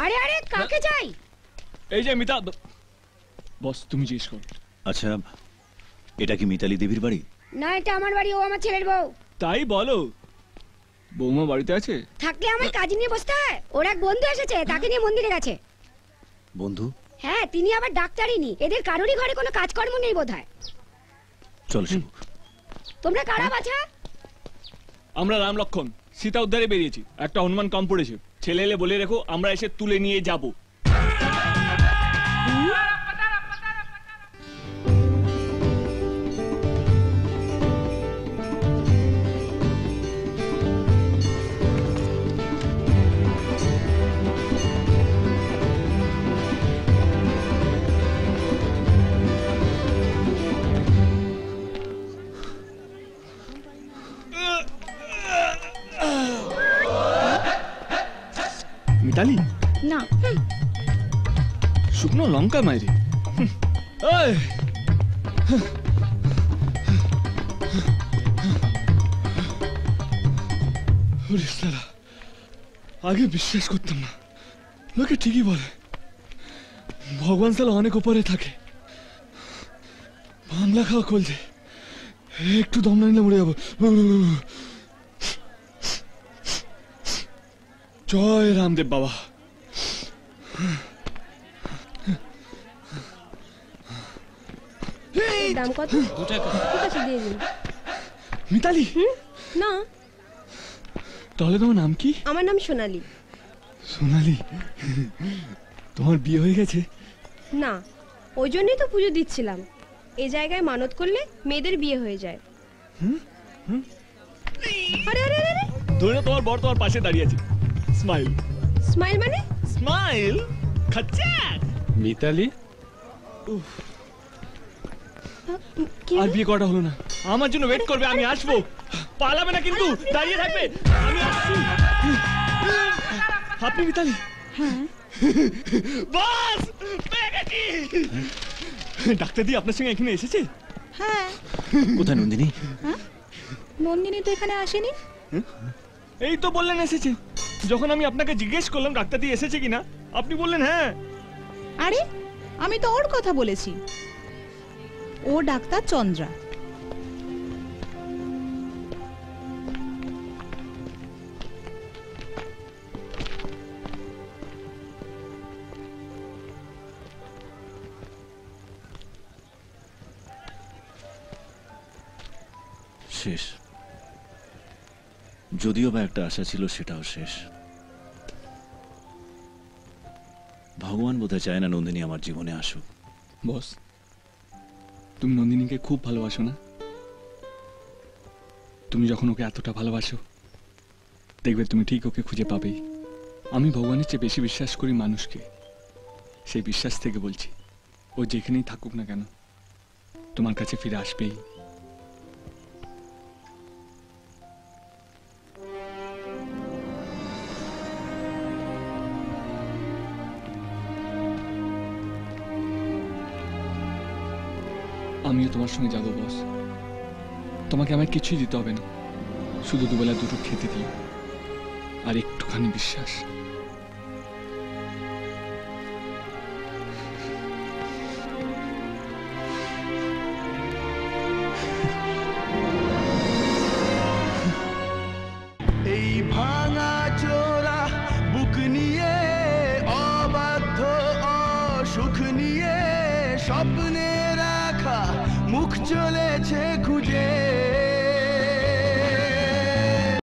আরে আরে কাকে চাই? এই যে মিতা বস, তুমি জিজ্ঞেস করো। আচ্ছা, এটা কি মিতালি দেবীর বাড়ি? না, এটা আমার বাড়ি, ও আমার ছেলের বউ। তাই বলো? বৌমা বাড়িতে আছে? থাকলে আমার কাজ নিয়ে বসতে হয়। ওর এক বন্ধু এসেছে, তাকে নিয়ে মন্দিরে গেছে। বন্ধু? হ্যাঁ, তিনি আবার ডাক্তারিনী। এদের কারোরই ঘরে কোনো কাজকর্ম নেই বোধহয়। চল শিবু। তোমরা কারা বাছা? আমরা রাম লক্ষণ সীতা উদ্ধারে বেরিয়েছি। একটা হনুমান কম পড়েছে, ছেলে এলে বলে রেখো, আমরা এসে তুলে নিয়ে যাব। মিতালি না, শুকনো লঙ্কা মাইরি। আগে বিশ্বাস করতাম না, লোকে ঠিকই বলে ভগবান সালা অনেক উপরে থাকে। বাংলা খাওয়া কলছে, একটু দম না নিলে মরে যাবো। জয় রামদেব বাবা। দাম কত? 2 টাকা। ঠিক আছে, দিয়ে দিন। মিতালি? না, তাহলে তোমার নাম কি? আমার নাম সোনালি। সোনালি, তোমার বিয়ে হয়ে গেছে? না, ওই জন্যই তো পুজো দিচ্ছিলাম। এই জায়গায় মানত করলে মেয়েদের বিয়ে হয়ে যায়। আরে আরে আরে, ধরে না তোমার বর তোমার পাশে দাঁড়িয়ে আছে। স্মাইল। স্মাইল মানে? স্মাইল খাচ্চা। মিতালি, কি আর বিয়ে করাটা হলো না। আমার জন্য ওয়েট করবে, আমি আসবো। পালাবে না কিন্তু, দাঁড়িয়ে থাকবে। আমি আসছি। আপনি মিতালি? হ্যাঁ। বাস পেয়ে গেছি। ডাক্তার দি আপনার সঙ্গে এখানে এসেছে? হ্যাঁ। কোথায় নন্দিনী? নন্দিনী তো এখানে আসেনি। এই তো বললেন এসেছে। যখন আমি আপনাকে জিজ্ঞেস করলাম ডাক্তার দি এসেছে কিনা, আপনি বললেন হ্যাঁ। আরে আমি তো ওর কথা বলেছি, ও ডাক্তার চন্দ্রা। শেষ। যদিও বা একটা আশা ছিল, সেটাও শেষ। ভগবান বোধহয় চায় না নন্দিনী আমার জীবনে আসুক। বস, তুমি নন্দিনীকে খুব ভালোবাসো না? তুমি যখন ওকে এতটা ভালোবাসো, দেখবে তুমি ঠিক ওকে খুঁজে পাবেই। আমি ভগবানের চেয়ে বেশি বিশ্বাস করি মানুষকে। সেই বিশ্বাস থেকে বলছি, ও যেখানেই থাকুক না কেন, তোমার কাছে ফিরে আসবেই। আমিও তোমার সঙ্গে যাবো বস। তোমাকে আমায় কিছুই দিতে হবে না, শুধু দুবেলা দুটো খেতে দিও আর একটুখানি বিশ্বাস। এই ভাঙা চোরা বুক নিয়ে, অবাধ্য অসুখ নিয়ে, স্বপ্নে রাখা মুখ চলেছে খুঁজে।